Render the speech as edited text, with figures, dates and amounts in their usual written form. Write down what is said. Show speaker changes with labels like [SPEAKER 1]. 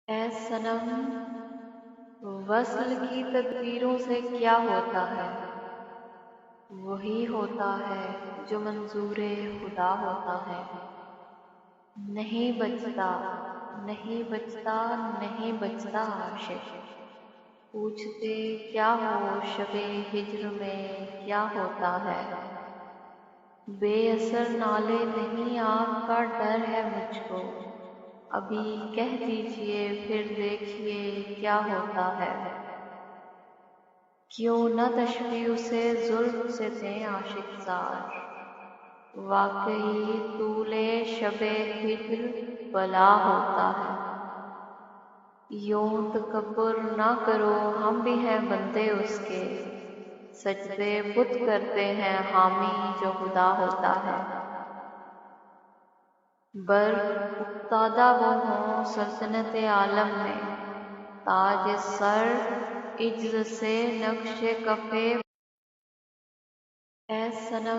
[SPEAKER 1] اے صنم، وصل کی تدبیروں سے کیا ہوتا ہے؟ وہی ہوتا ہے جو منظور خدا ہوتا ہے۔ نہیں بچتا، نہیں بچتا، نہیں بچتا عاشق، پوچھتے کیا ہو شب ہجر میں کیا ہوتا ہے۔ بے اثر نالے نہیں آپ کا ڈر ہے مجھ کو، ابھی کہہ دیجئے پھر دیکھیے کیا ہوتا ہے۔ کیوں نہ تشفی اسے زلف سے دیں عاشق زار، واقعی طول شب ہجر بلا ہوتا ہے۔ یوں تکبر نہ کرو ہم بھی ہیں بندے اس کے، سجدے بت کرتے ہیں حامی جو خدا ہوتا ہے۔ بر افتادہ وہ ہوں سلطنت عالم میں، تاج سر عجز سے نقش کف اے صنم